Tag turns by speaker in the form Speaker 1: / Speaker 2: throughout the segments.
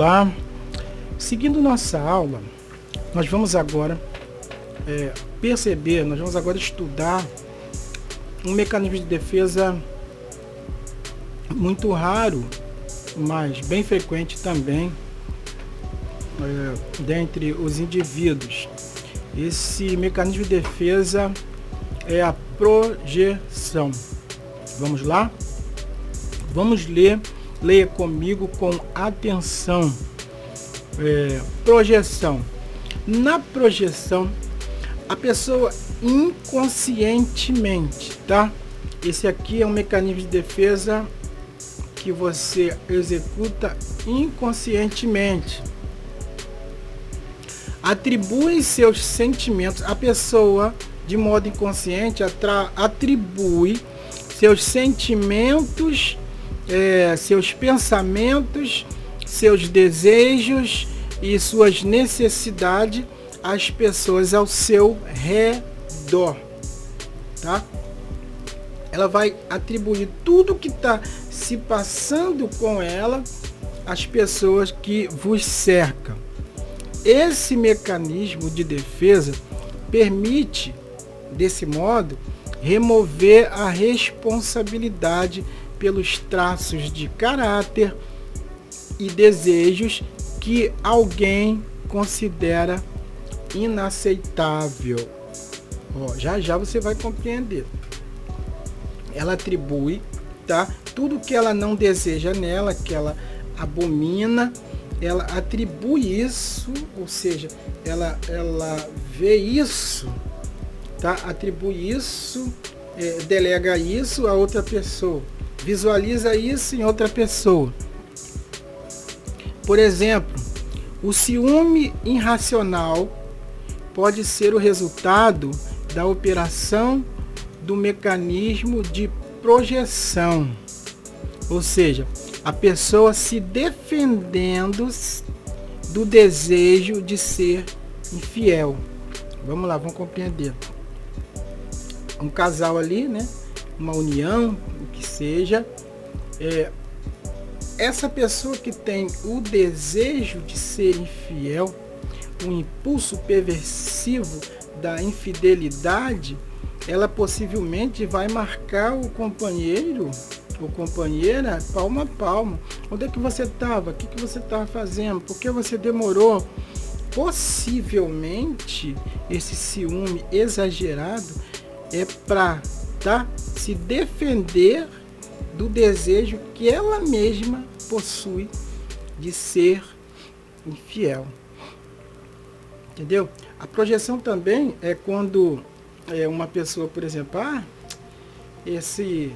Speaker 1: Olá, seguindo nossa aula, nós vamos agora nós vamos agora estudar um mecanismo de defesa muito raro, mas bem frequente também dentre os indivíduos. Esse mecanismo de defesa é a projeção. Vamos lá? Vamos ler. Leia comigo com atenção. Projeção. Na projeção, a pessoa inconscientemente, tá? Esse aqui é um mecanismo de defesa que você executa inconscientemente. Atribui seus sentimentos. A pessoa, de modo inconsciente, atribui seus sentimentos, seus pensamentos, seus desejos e suas necessidades às pessoas ao seu redor, tá? Ela vai atribuir tudo que está se passando com ela às pessoas que vos cercam. Esse mecanismo de defesa permite, desse modo, remover a responsabilidade pelos traços de caráter e desejos que alguém considera inaceitável. Já você vai compreender. Ela atribui, tá? Tudo que ela não deseja nela, que ela abomina, ela atribui isso, ou seja, ela vê isso, tá? Atribui isso, delega isso a outra pessoa. Visualiza isso em outra pessoa. Por exemplo, o ciúme irracional pode ser o resultado da operação do mecanismo de projeção. Ou seja, a pessoa se defendendo do desejo de ser infiel. Vamos lá, vamos compreender. Um casal ali, né? Uma união, o que seja, essa pessoa que tem o desejo de ser infiel, o impulso perversivo da infidelidade, ela possivelmente vai marcar o companheiro ou companheira palmo a palmo. Onde é que você estava? O que você estava fazendo? Por que você demorou? Possivelmente esse ciúme exagerado é para se defender do desejo que ela mesma possui de ser infiel. Entendeu? A projeção também é quando uma pessoa, por exemplo, esse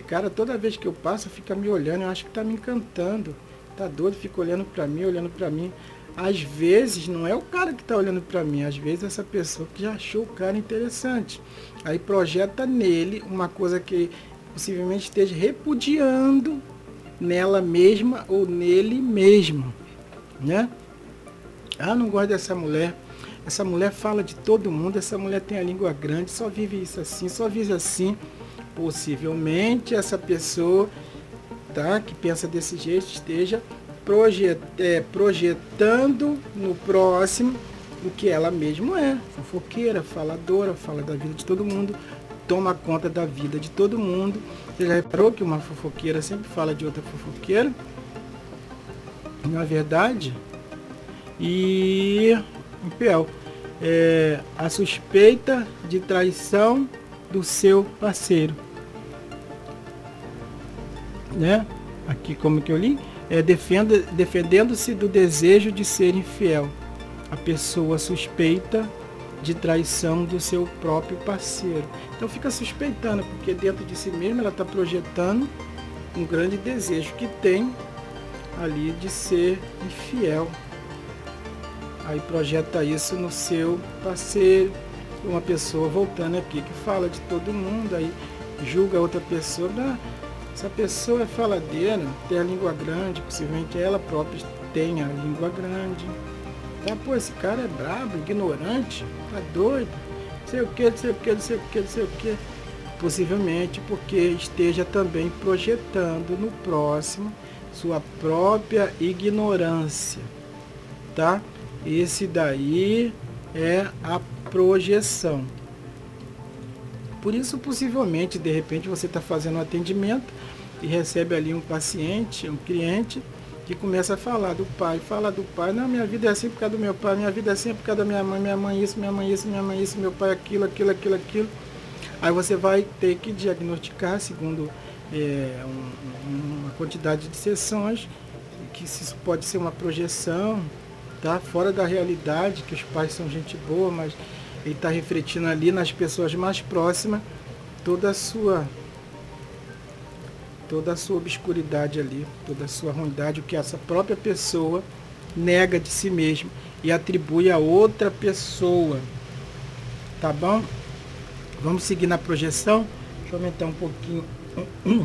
Speaker 1: cara toda vez que eu passo fica me olhando, eu acho que está me encantando, tá doido, fica olhando para mim. Às vezes não é o cara que está olhando para mim, às vezes essa pessoa que já achou o cara interessante. Aí projeta nele uma coisa que possivelmente esteja repudiando nela mesma ou nele mesmo, né? Não gosto dessa mulher. Essa mulher fala de todo mundo, essa mulher tem a língua grande, só vive isso assim, só vive assim. Possivelmente essa pessoa, tá, que pensa desse jeito esteja projetando no próximo o que ela mesma é. Fofoqueira, faladora, fala da vida de todo mundo, toma conta da vida de todo mundo. Você já reparou que uma fofoqueira sempre fala de outra fofoqueira? Não é verdade? E pior, a suspeita de traição do seu parceiro, né? Aqui como que eu li, defendendo-se do desejo de ser infiel. A pessoa suspeita de traição do seu próprio parceiro. Então fica suspeitando, porque dentro de si mesma ela está projetando um grande desejo que tem ali de ser infiel. Aí projeta isso no seu parceiro. Uma pessoa voltando aqui que fala de todo mundo, aí julga outra pessoa. Essa pessoa é faladeira, tem a língua grande, possivelmente ela própria tem a língua grande. Pô, esse cara é brabo, ignorante, tá doido, não sei o que. Possivelmente porque esteja também projetando no próximo sua própria ignorância, tá? Esse daí é a projeção. Por isso, possivelmente, de repente, você está fazendo um atendimento e recebe ali um paciente, um cliente, que começa a falar do pai, não, minha vida é assim por causa do meu pai, minha vida é assim por causa da minha mãe isso, minha mãe isso, minha mãe isso, meu pai aquilo. Aí você vai ter que diagnosticar, segundo uma quantidade de sessões, que isso pode ser uma projeção, tá? Fora da realidade, que os pais são gente boa, mas ele está refletindo ali nas pessoas mais próximas toda a sua obscuridade ali, toda a sua ruindade, o que essa própria pessoa nega de si mesma e atribui a outra pessoa. Tá bom? Vamos seguir na projeção. Deixa eu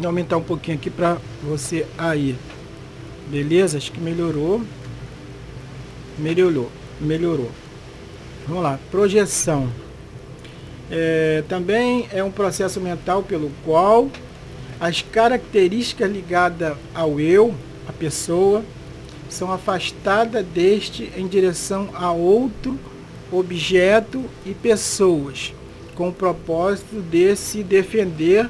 Speaker 1: aumentar um pouquinho aqui para você aí. Beleza? Acho que melhorou. Melhorou. Vamos lá, projeção. Também é um processo mental pelo qual as características ligadas ao eu, a pessoa, são afastadas deste em direção a outro objeto e pessoas, com o propósito de se defender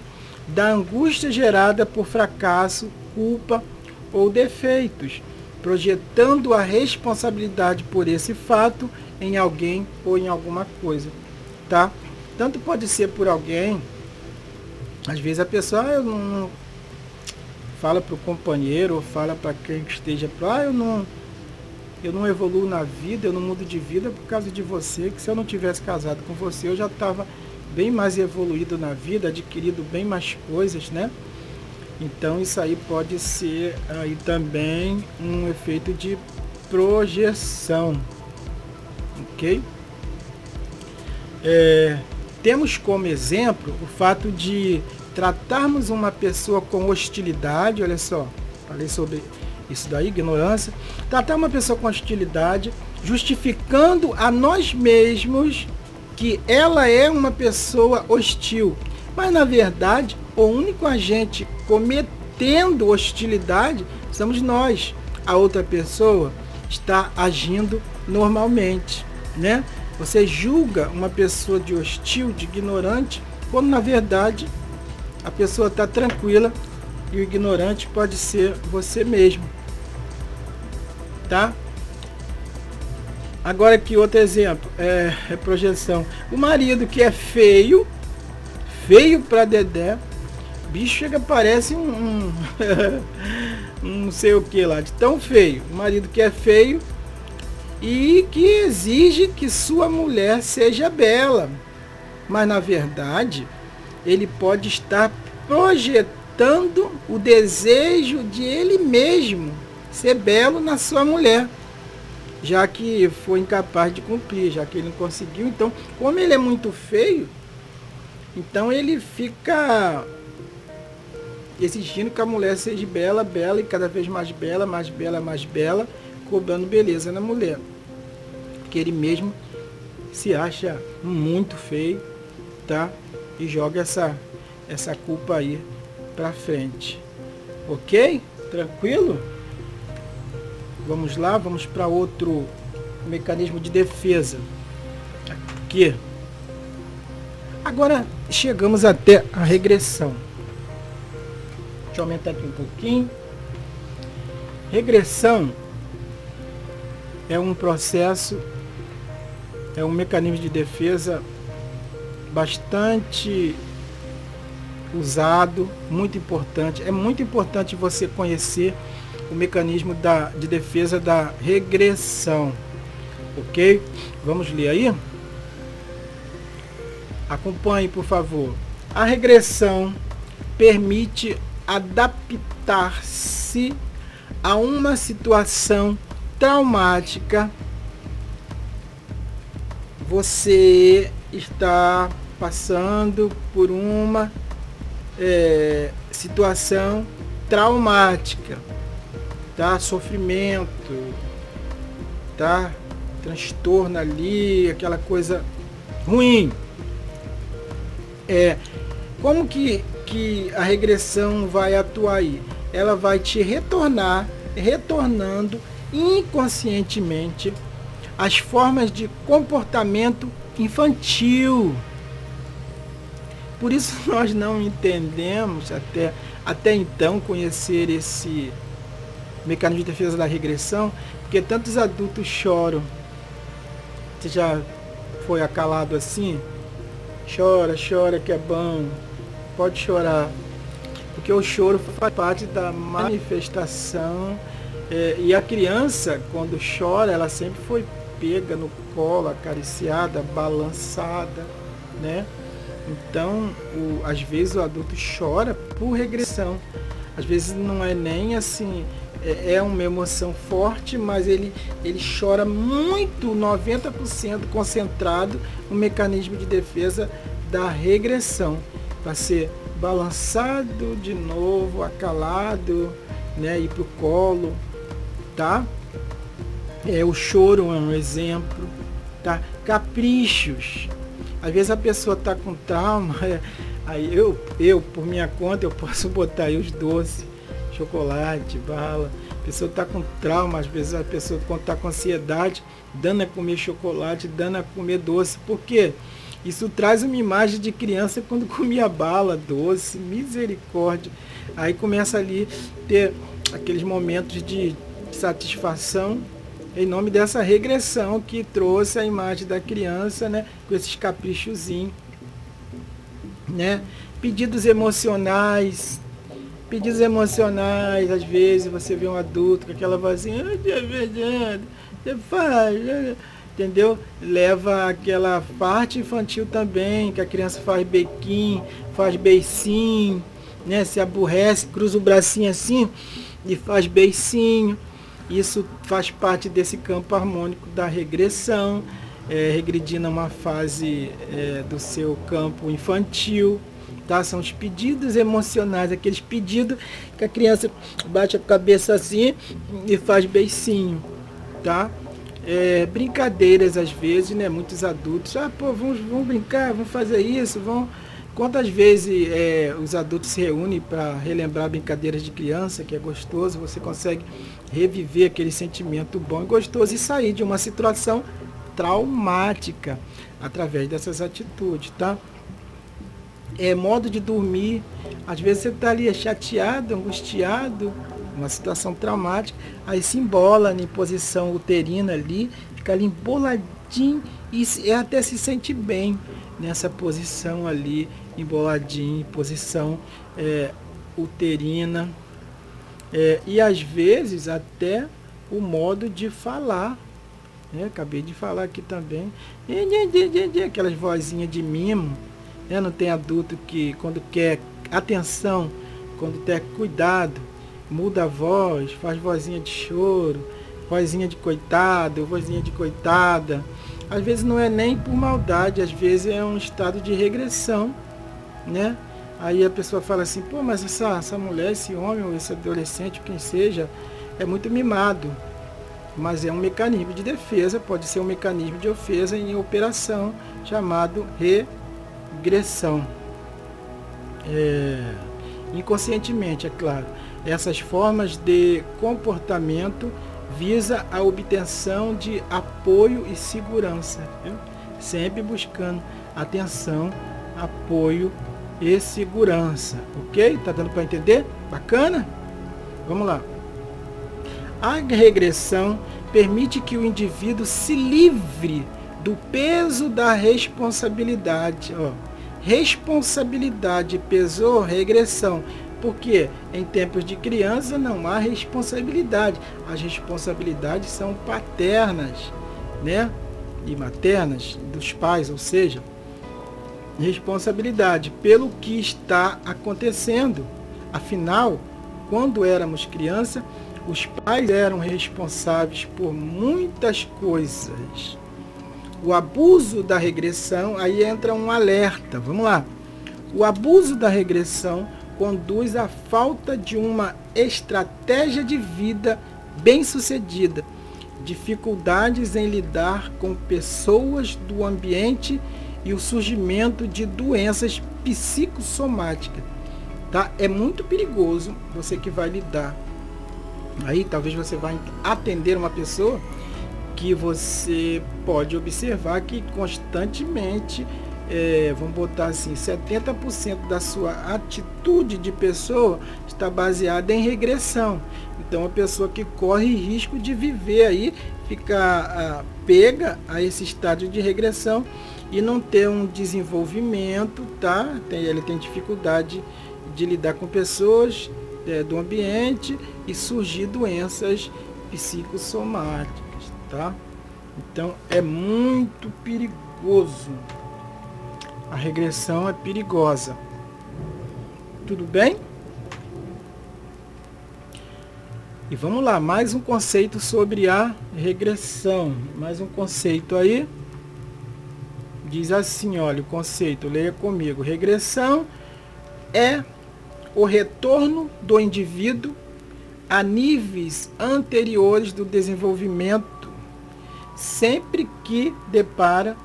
Speaker 1: da angústia gerada por fracasso, culpa ou defeitos, projetando a responsabilidade por esse fato em alguém ou em alguma coisa, tá? Tanto pode ser por alguém, às vezes a pessoa não fala para o companheiro ou fala para quem esteja eu não evoluo na vida, eu não mudo de vida por causa de você, que se eu não tivesse casado com você eu já estava bem mais evoluído na vida, adquirido bem mais coisas, né? Então isso aí pode ser aí também um efeito de projeção, ok? Temos como exemplo o fato de tratarmos uma pessoa com hostilidade, olha só, falei sobre isso daí, ignorância, tratar uma pessoa com hostilidade, justificando a nós mesmos que ela é uma pessoa hostil, mas na verdade o único agente cometendo hostilidade somos nós. A outra pessoa está agindo normalmente, né? Você julga uma pessoa de hostil, de ignorante, quando na verdade a pessoa está tranquila e o ignorante pode ser você mesmo, tá? Agora aqui outro exemplo, é projeção. O marido que é feio pra dedé, bicho chega, parece um não sei o que lá, de tão feio. O marido que é feio e que exige que sua mulher seja bela, mas na verdade ele pode estar projetando o desejo de ele mesmo ser belo na sua mulher, já que foi incapaz de cumprir, já que ele não conseguiu. Então, como ele é muito feio, então ele fica exigindo que a mulher seja bela e cada vez mais bela, cobrando beleza na mulher, porque ele mesmo se acha muito feio, tá? E joga essa culpa aí pra frente, ok? Tranquilo? Vamos lá, vamos para outro mecanismo de defesa aqui. Agora chegamos até a regressão. Deixa eu aumentar aqui um pouquinho. Regressão é um processo, é um mecanismo de defesa bastante usado, muito importante. É muito importante você conhecer o mecanismo de defesa da regressão, ok? Vamos ler aí? Acompanhe, por favor. A regressão permite adaptar-se a uma situação traumática. Você está passando por uma situação traumática, tá? Sofrimento, tá? Transtorno ali, aquela coisa ruim. Como que a regressão vai atuar aí? ela vai te retornando inconscientemente as formas de comportamento infantil. Por isso nós não entendemos até então conhecer esse mecanismo de defesa da regressão, porque tantos adultos choram. Você já foi acalado assim? Chora que é bom. Pode chorar. Porque o choro faz parte da manifestação. E a criança, quando chora, ela sempre foi pega no colo, acariciada, balançada, né? Então, às vezes o adulto chora por regressão. Às vezes não é nem assim, é uma emoção forte, mas ele chora muito, 90% concentrado no mecanismo de defesa da regressão, para ser balançado de novo, acalado, né, ir para o colo, tá? O choro é um exemplo, tá? Caprichos. Às vezes a pessoa está com trauma, aí eu, por minha conta, eu posso botar aí os doces, chocolate, bala. A pessoa está com trauma, às vezes a pessoa, quando está com ansiedade, dando a comer chocolate, dando a comer doce. Por quê? Isso traz uma imagem de criança quando comia bala, doce, misericórdia. Aí começa ali ter aqueles momentos de satisfação, em nome dessa regressão que trouxe a imagem da criança, né, com esses caprichozinhos, né? Pedidos emocionais, às vezes você vê um adulto com aquela vozinha, você faz, entendeu? Leva aquela parte infantil também, que a criança faz bequinho, faz beicinho, né? Se aborrece, cruza o bracinho assim e faz beicinho. Isso faz parte desse campo harmônico da regressão, regredindo a uma fase do seu campo infantil, tá? São os pedidos emocionais, aqueles pedidos que a criança bate a cabeça assim e faz beicinho, tá? Brincadeiras às vezes, né? Muitos adultos, vamos brincar, vamos fazer isso, Quantas vezes os adultos se reúnem para relembrar brincadeiras de criança, que é gostoso, você consegue reviver aquele sentimento bom e gostoso e sair de uma situação traumática através dessas atitudes, tá? Modo de dormir, às vezes você está ali chateado, angustiado, uma situação traumática, aí se embola em posição uterina ali, fica ali emboladinho e até se sente bem nessa posição ali, emboladinho, posição uterina, e às vezes até o modo de falar, né? Acabei de falar aqui também, aquelas vozinhas de mimo, né? Não tem adulto que quando quer atenção, quando quer cuidado, muda a voz, faz vozinha de choro, vozinha de coitado, vozinha de coitada. Às vezes não é nem por maldade, às vezes é um estado de regressão, né? Aí a pessoa fala assim, pô, mas essa mulher, esse homem, ou esse adolescente, quem seja, é muito mimado. Mas é um mecanismo de defesa, pode ser um mecanismo de ofensa em operação, chamado regressão. Inconscientemente, é claro. Essas formas de comportamento visa a obtenção de apoio e segurança, viu? Sempre buscando atenção, apoio e segurança, ok? Tá dando para entender? Bacana? Vamos lá. A regressão permite que o indivíduo se livre do peso da responsabilidade. Responsabilidade, pesou, regressão. Porque em tempos de criança não há responsabilidade. As responsabilidades são paternas, né? E maternas dos pais, ou seja, responsabilidade pelo que está acontecendo. Afinal, quando éramos criança, os pais eram responsáveis por muitas coisas. O abuso da regressão, aí entra um alerta. Vamos lá. O abuso da regressão conduz à falta de uma estratégia de vida bem-sucedida, dificuldades em lidar com pessoas do ambiente e o surgimento de doenças psicossomáticas, tá? É muito perigoso você que vai lidar. Aí talvez você vai atender uma pessoa que você pode observar que constantemente, vamos botar assim, 70% da sua atitude de pessoa está baseada em regressão. Então, a pessoa que corre risco de viver aí, ficar pega a esse estágio de regressão e não ter um desenvolvimento, tá? Ele tem dificuldade de lidar com pessoas do ambiente e surgir doenças psicossomáticas, tá? Então é muito perigoso. A regressão é perigosa. Tudo bem? E vamos lá, mais um conceito sobre a regressão. Mais um conceito aí. Diz assim, olha, o conceito, leia comigo. Regressão é o retorno do indivíduo a níveis anteriores do desenvolvimento, sempre que depara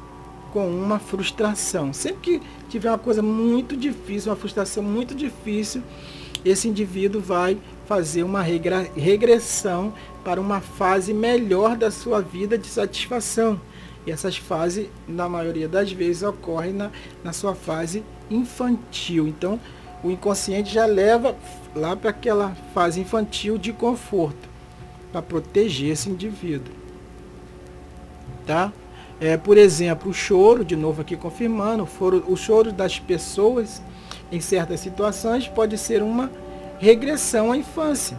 Speaker 1: com uma frustração. Sempre que tiver uma coisa muito difícil, uma frustração muito difícil, esse indivíduo vai fazer uma regressão para uma fase melhor da sua vida de satisfação. E essas fases, na maioria das vezes, ocorrem na sua fase infantil. Então, o inconsciente já leva lá para aquela fase infantil de conforto, para proteger esse indivíduo. Tá? Por exemplo, o choro, de novo aqui confirmando, o choro das pessoas em certas situações pode ser uma regressão à infância,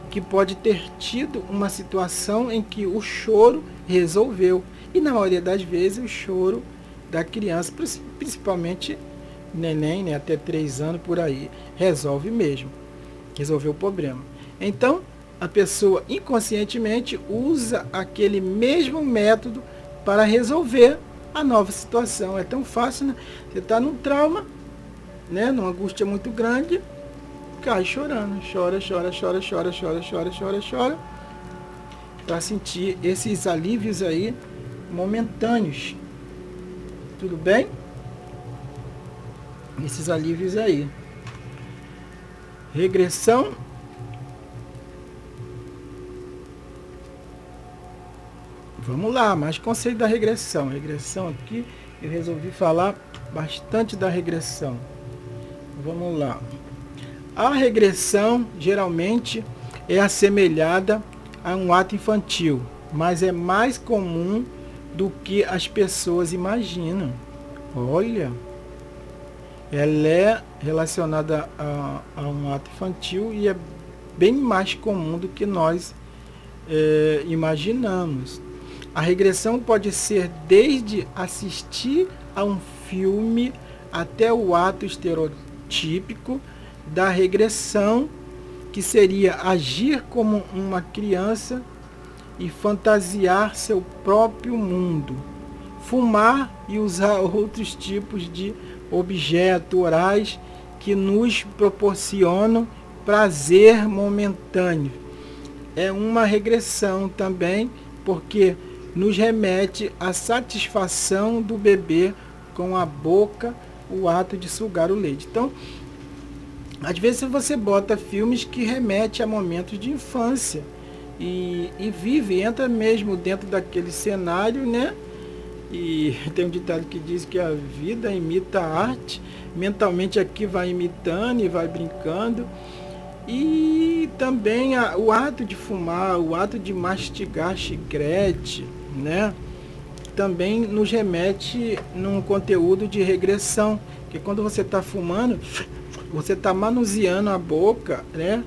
Speaker 1: que pode ter tido uma situação em que o choro resolveu. E na maioria das vezes o choro da criança, principalmente neném, né, até 3 anos por aí, resolve mesmo. Resolveu o problema. Então, a pessoa inconscientemente usa aquele mesmo método para resolver a nova situação. É tão fácil, né? Você está num trauma, né, numa angústia muito grande, cai chorando. Chora. Para sentir esses alívios aí momentâneos. Tudo bem? Esses alívios aí. Regressão. Vamos lá, mais conceito da regressão. Regressão aqui, eu resolvi falar bastante da regressão. Vamos lá. A regressão geralmente é assemelhada a um ato infantil, mas é mais comum do que as pessoas imaginam. Olha, ela é relacionada a um ato infantil e é bem mais comum do que nós imaginamos. A regressão pode ser desde assistir a um filme até o ato estereotípico da regressão, que seria agir como uma criança e fantasiar seu próprio mundo, fumar e usar outros tipos de objetos orais que nos proporcionam prazer momentâneo. É uma regressão também, porque nos remete à satisfação do bebê com a boca, o ato de sugar o leite. Então, às vezes você bota filmes que remetem a momentos de infância e entra mesmo dentro daquele cenário, né? E tem um ditado que diz que a vida imita a arte, mentalmente aqui vai imitando e vai brincando. E também o ato de fumar, o ato de mastigar chiclete, né? Também nos remete num conteúdo de regressão, que quando você está fumando, você está manuseando a boca, né?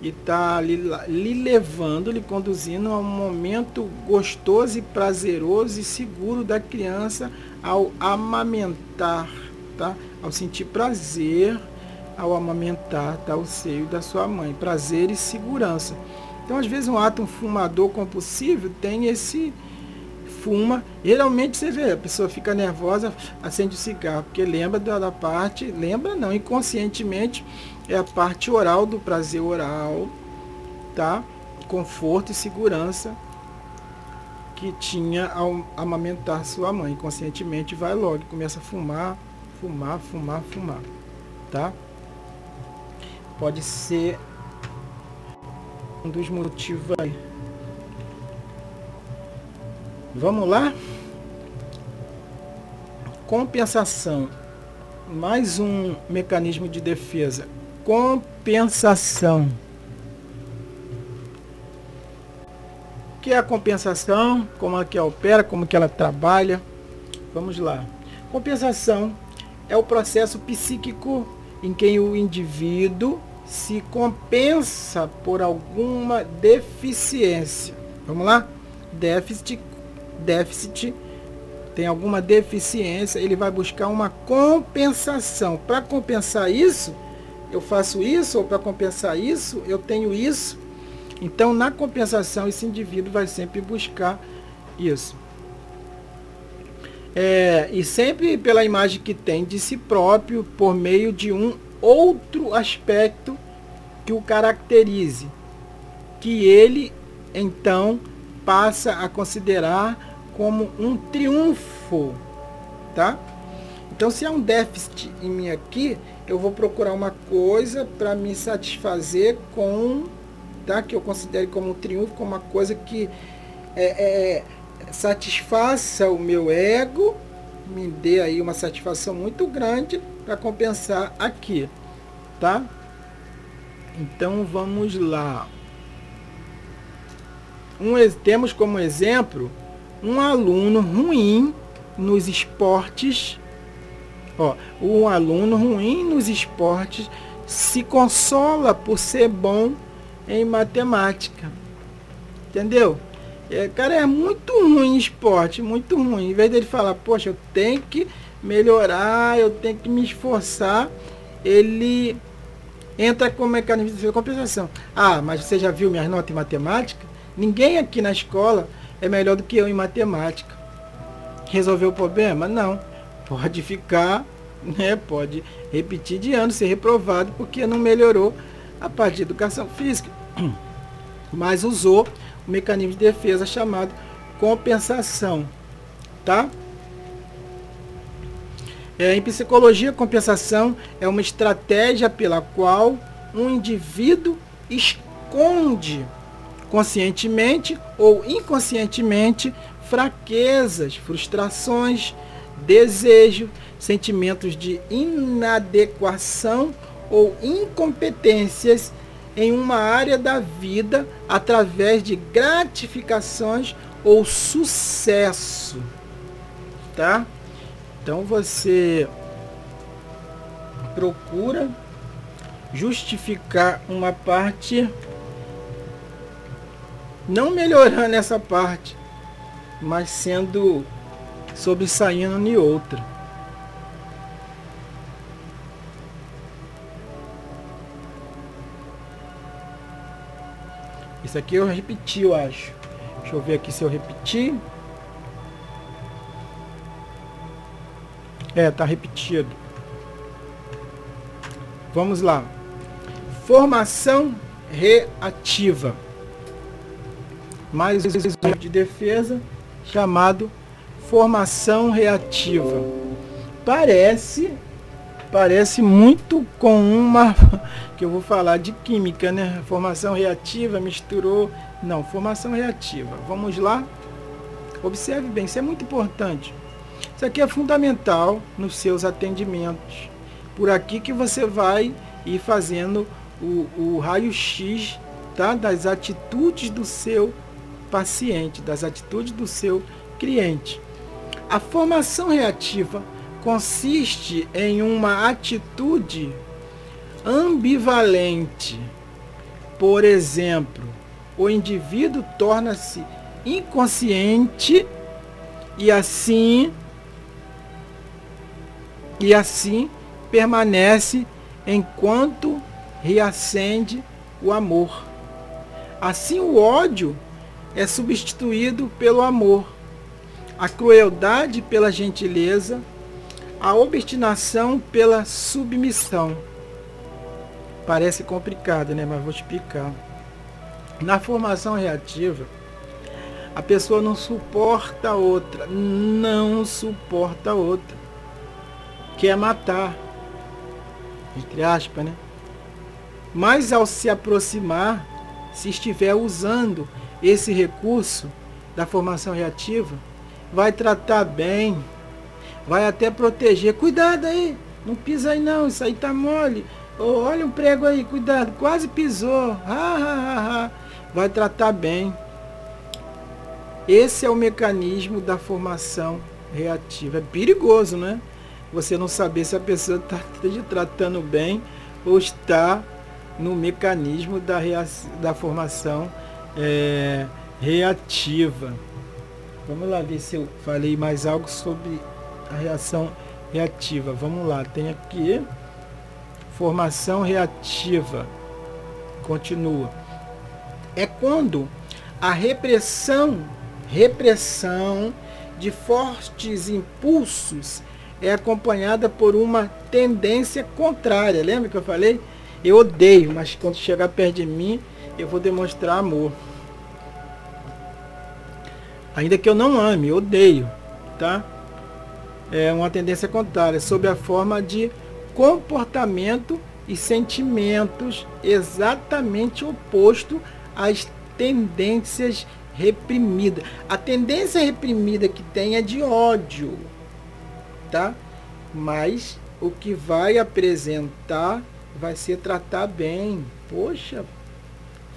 Speaker 1: E está lhe levando, lhe conduzindo a um momento gostoso e prazeroso e seguro da criança ao amamentar, tá? Ao sentir prazer ao amamentar, tá? O seio da sua mãe, prazer e segurança. Então, às vezes, um fumador compulsivo tem esse fuma, geralmente você vê, a pessoa fica nervosa, acende o cigarro, porque lembra da parte, lembra não, inconscientemente, é a parte oral do prazer oral, tá? Conforto e segurança que tinha ao amamentar sua mãe. Inconscientemente vai logo, começa a fumar, tá? Pode ser um dos motivos aí. Vamos lá? Compensação. Mais um mecanismo de defesa. Compensação. O que é a compensação? Como é que ela opera? Como que ela trabalha? Vamos lá. Compensação é o processo psíquico em que o indivíduo se compensa por alguma deficiência. Vamos lá? Déficit, tem alguma deficiência, ele vai buscar uma compensação. Para compensar isso, eu faço isso, ou para compensar isso, eu tenho isso. Então, na compensação, esse indivíduo vai sempre buscar isso. E sempre pela imagem que tem de si próprio, por meio de um outro aspecto que o caracterize, que ele, então, passa a considerar como um triunfo, tá? Então, se há um déficit em mim aqui, eu vou procurar uma coisa para me satisfazer com, tá? Que eu considere como um triunfo, como uma coisa que satisfaça o meu ego, me dê aí uma satisfação muito grande para compensar aqui, tá? Então, vamos lá. Temos como exemplo um aluno ruim nos esportes. Um aluno ruim nos esportes se consola por ser bom em matemática. Entendeu? Cara, é muito ruim em esporte, muito ruim. Em vez dele falar, poxa, eu tenho que melhorar, eu tenho que me esforçar, ele entra com o mecanismo de compensação. Mas você já viu minhas notas em matemática? Ninguém aqui na escola é melhor do que eu em matemática. Resolveu o problema? Não. Pode ficar, né? Pode repetir de ano, ser reprovado, porque não melhorou a parte de educação física. Mas usou o mecanismo de defesa chamado compensação, tá? Em psicologia, compensação é uma estratégia pela qual um indivíduo esconde conscientemente ou inconscientemente fraquezas, frustrações, desejo, sentimentos de inadequação ou incompetências em uma área da vida através de gratificações ou sucesso, tá? Então você procura justificar uma parte, não melhorando essa parte, mas sobressaindo em outra. Isso aqui eu repeti, eu acho. Deixa eu ver aqui se eu repeti. Tá repetido. Vamos lá. Formação reativa. Mais um exercício de defesa chamado formação reativa. Parece muito com uma que eu vou falar de química, né? Formação reativa misturou. Não, formação reativa. Vamos lá? Observe bem, isso é muito importante. Isso aqui é fundamental nos seus atendimentos. Por aqui que você vai ir fazendo o raio-x, tá? Das atitudes do seu paciente, das atitudes do seu cliente. A formação reativa consiste em uma atitude ambivalente. Por exemplo, o indivíduo torna-se inconsciente e assim permanece enquanto reacende o amor. Assim, o ódio é substituído pelo amor, a crueldade pela gentileza, a obstinação pela submissão. Parece complicado, né? Mas vou explicar. Na formação reativa, a pessoa não suporta a outra, quer matar, entre aspas, né? Mas ao se aproximar, se estiver usando esse recurso da formação reativa, vai tratar bem, vai até proteger. Cuidado aí, não pisa aí não, isso aí tá mole. Oh, olha um prego aí, cuidado, quase pisou. Vai tratar bem. Esse é o mecanismo da formação reativa. É perigoso, né? Você não saber se a pessoa está te tratando bem ou está no mecanismo da formação reativa. Vamos lá ver se eu falei mais algo sobre a reação reativa. Vamos lá, tem aqui formação reativa. Continua. É quando a repressão de fortes impulsos é acompanhada por uma tendência contrária. Lembra que eu falei? Eu odeio, mas quando chegar perto de mim, eu vou demonstrar amor. Ainda que eu não ame, eu odeio, tá? É uma tendência contrária, sob a forma de comportamento e sentimentos exatamente oposto às tendências reprimidas. A tendência reprimida que tem é de ódio, tá? Mas o que vai apresentar vai ser tratar bem. Poxa,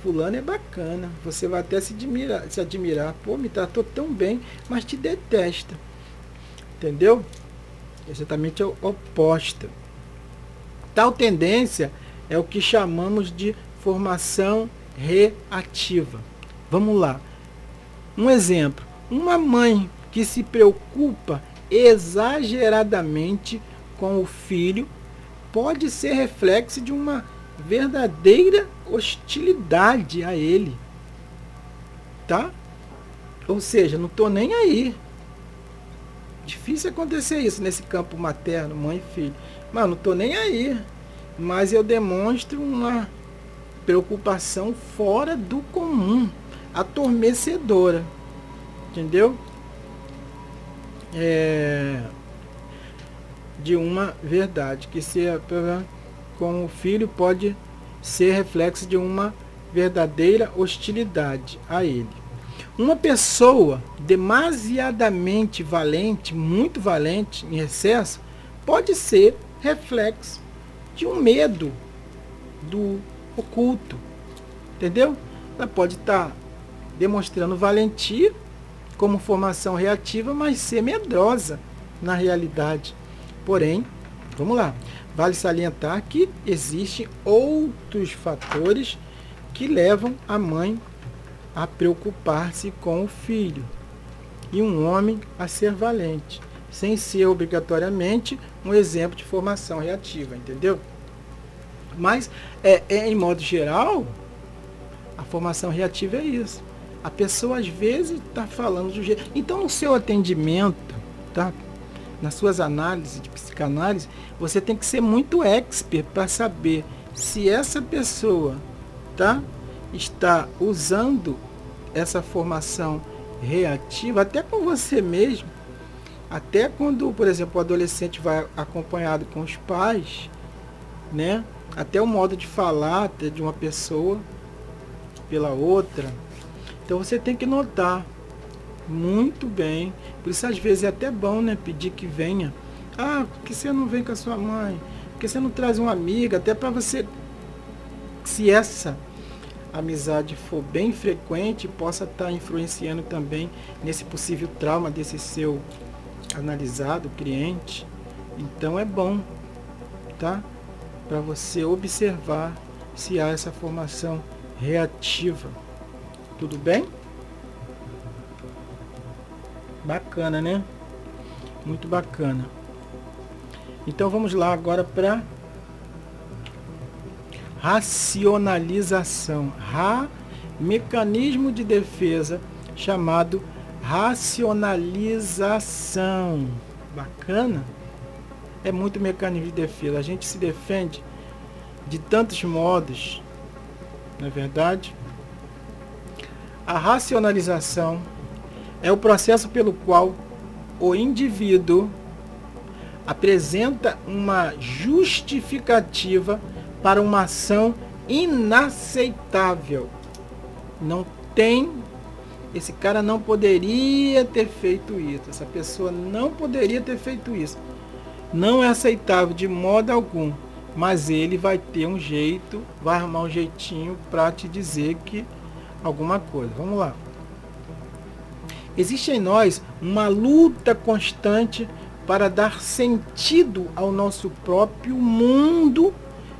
Speaker 1: fulano é bacana. Você vai até se admirar. Pô, me tratou tão bem, mas te detesta. Entendeu? Exatamente oposta. Tal tendência é o que chamamos de formação reativa. Vamos lá. Um exemplo. Uma mãe que se preocupa exageradamente com o filho pode ser reflexo de uma verdadeira hostilidade a ele. Tá? Ou seja, não estou nem aí. Difícil acontecer isso nesse campo materno, mãe e filho. Mas não estou nem aí. Mas eu demonstro uma preocupação fora do comum, adormecedora. Entendeu? De uma verdade. Que ser com o filho pode ser reflexo de uma verdadeira hostilidade a ele. Uma pessoa demasiadamente valente, muito valente, em excesso, pode ser reflexo de um medo do oculto. Entendeu? Ela pode estar demonstrando valentia como formação reativa, mas ser medrosa na realidade. Porém, vamos lá, vale salientar que existem outros fatores que levam a mãe a preocupar-se com o filho e um homem a ser valente, sem ser obrigatoriamente um exemplo de formação reativa, entendeu? Mas, em modo geral, a formação reativa é isso. A pessoa às vezes está falando do jeito. Então, no seu atendimento, tá? Nas suas análises de psicanálise, você tem que ser muito expert para saber se essa pessoa, tá, está usando essa formação reativa, até com você mesmo, até quando, por exemplo, o adolescente vai acompanhado com os pais, né? Até o modo de falar de uma pessoa pela outra. Então você tem que notar muito bem. Por isso às vezes é até bom, né, pedir que venha. Ah, por que você não vem com a sua mãe? Por que você não traz uma amiga? Até para você, se essa amizade for bem frequente, possa estar influenciando também nesse possível trauma desse seu analisado, cliente. Então é bom, tá? Para você observar se há essa formação reativa. Tudo bem? Bacana, né? Muito bacana. Então vamos lá agora para racionalização. Mecanismo de defesa chamado racionalização. Bacana? É muito mecanismo de defesa. A gente se defende de tantos modos, não é verdade? A racionalização é o processo pelo qual o indivíduo apresenta uma justificativa para uma ação inaceitável. Não tem, esse cara não poderia ter feito isso, essa pessoa não poderia ter feito isso. Não é aceitável de modo algum, mas ele vai ter um jeito, vai arrumar um jeitinho para te dizer que alguma coisa. Vamos lá. Existe em nós uma luta constante para dar sentido ao nosso próprio mundo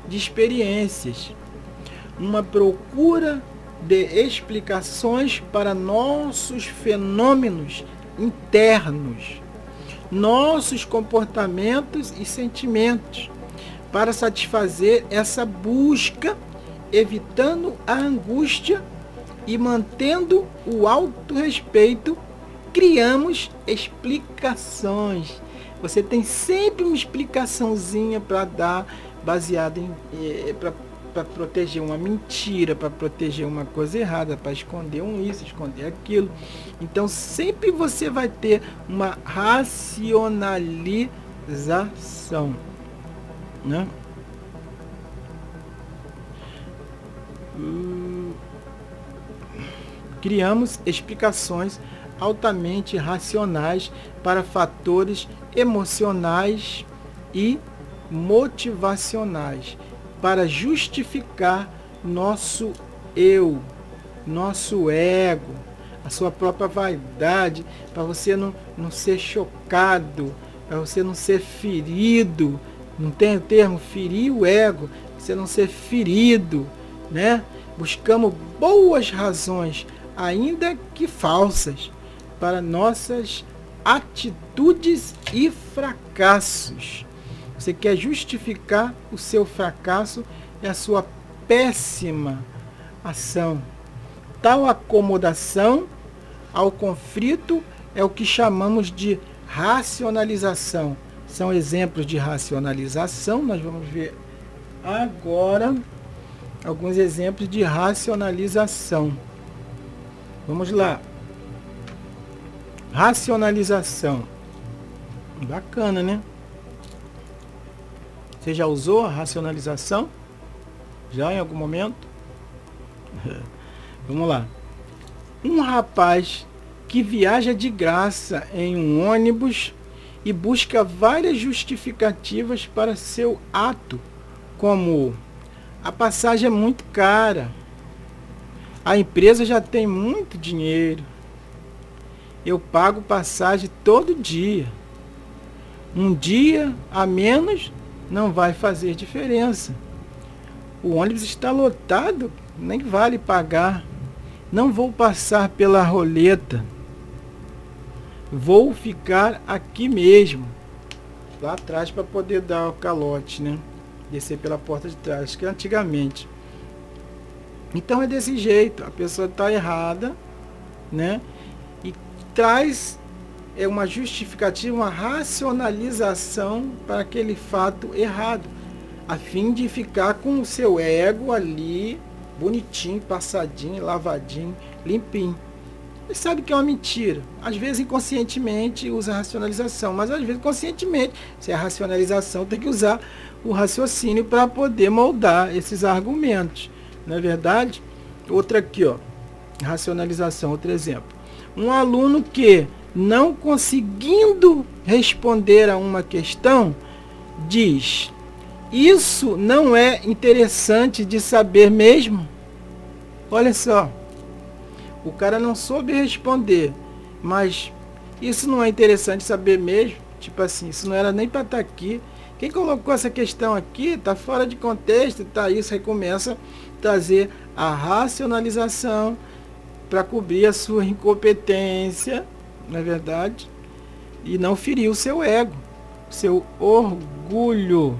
Speaker 1: de experiências. Uma procura de explicações para nossos fenômenos internos, nossos comportamentos e sentimentos, para satisfazer essa busca, evitando a angústia e mantendo o autorrespeito, criamos explicações. Você tem sempre uma explicaçãozinha para dar, baseada em para proteger uma mentira, para proteger uma coisa errada, para esconder isso, esconder aquilo. Então sempre você vai ter uma racionalização, né? Criamos explicações altamente racionais para fatores emocionais e motivacionais, para justificar nosso eu, nosso ego, a sua própria vaidade, para você não ser chocado, para você não ser ferido. Não tem o termo ferir o ego, você não ser ferido, né? Buscamos boas razões, ainda que falsas, para nossas atitudes e fracassos. Você quer justificar o seu fracasso e a sua péssima ação. Tal acomodação ao conflito é o que chamamos de racionalização. São exemplos de racionalização. Nós vamos ver agora alguns exemplos de racionalização. Vamos lá. Racionalização. Bacana, né? Você já usou a racionalização? Já em algum momento? Vamos lá. Um rapaz que viaja de graça em um ônibus e busca várias justificativas para seu ato, como: a passagem é muito cara, a empresa já tem muito dinheiro, eu pago passagem todo dia, um dia a menos não vai fazer diferença, o ônibus está lotado, nem vale pagar, não vou passar pela roleta, vou ficar aqui mesmo, lá atrás, para poder dar o calote, né? Descer pela porta de trás, que antigamente. Então é desse jeito, a pessoa está errada, né? E traz uma justificativa, uma racionalização para aquele fato errado, a fim de ficar com o seu ego ali bonitinho, passadinho, lavadinho, limpinho. Ele sabe que é uma mentira. Às vezes inconscientemente usa a racionalização, mas às vezes conscientemente, se é a racionalização, tem que usar o raciocínio para poder moldar esses argumentos. Não é verdade? Outra aqui, ó. Racionalização, outro exemplo. Um aluno que, não conseguindo responder a uma questão, diz: isso não é interessante de saber mesmo? Olha só. O cara não soube responder, mas isso não é interessante saber mesmo? Tipo assim, isso não era nem para estar aqui. Quem colocou essa questão aqui está fora de contexto, tá? Isso aí começa a trazer a racionalização para cobrir a sua incompetência, não é verdade? E não ferir o seu ego, seu orgulho.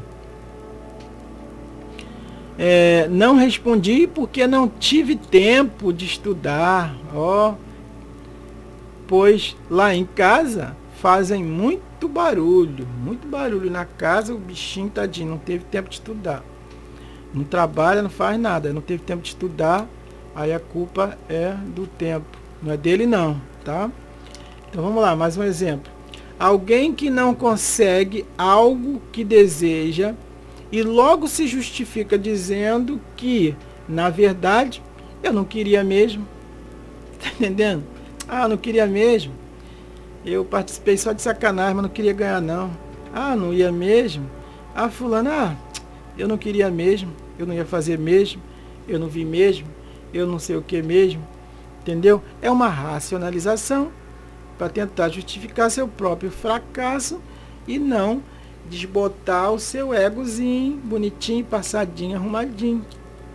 Speaker 1: Não respondi porque não tive tempo de estudar, pois lá em casa fazem muito barulho na casa, o bichinho tadinho, não teve tempo de estudar, não trabalha, não faz nada, não teve tempo de estudar, aí a culpa é do tempo, não é dele não, tá? Então vamos lá, mais um exemplo. Alguém que não consegue algo que deseja e logo se justifica dizendo que, na verdade, eu não queria mesmo. Tá entendendo? Ah, não queria mesmo. Eu participei só de sacanagem, mas não queria ganhar não. Ah, não ia mesmo. Ah, fulano, eu não queria mesmo. Eu não ia fazer mesmo. Eu não vi mesmo. Eu não sei o que mesmo. Entendeu? É uma racionalização para tentar justificar seu próprio fracasso e não desbotar o seu egozinho, bonitinho, passadinho, arrumadinho,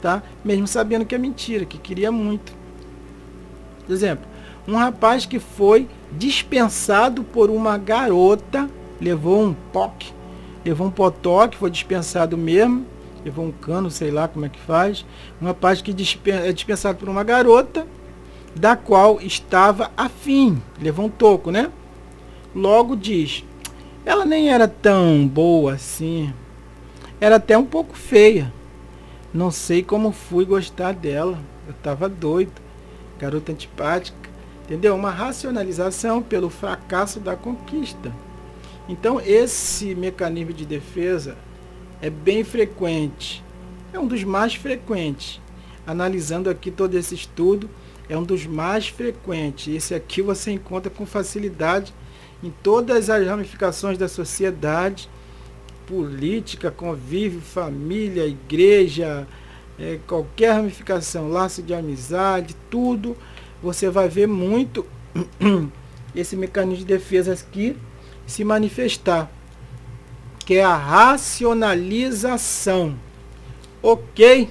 Speaker 1: tá? Mesmo sabendo que é mentira, que queria muito. Por exemplo, um rapaz que foi dispensado por uma garota, levou um POC, levou um potoque, foi dispensado mesmo, levou um cano, sei lá como é que faz. Um rapaz que é dispensado por uma garota, da qual estava afim, levou um toco, né? Logo diz, ela nem era tão boa assim, era até um pouco feia. Não sei como fui gostar dela, eu estava doido, garota antipática, entendeu? Uma racionalização pelo fracasso da conquista. Então esse mecanismo de defesa é bem frequente, é um dos mais frequentes. Analisando aqui todo esse estudo, é um dos mais frequentes. Esse aqui você encontra com facilidade em todas as ramificações da sociedade, política, convívio, família, igreja, qualquer ramificação, laço de amizade, tudo, você vai ver muito esse mecanismo de defesa aqui se manifestar, que é a racionalização. Ok?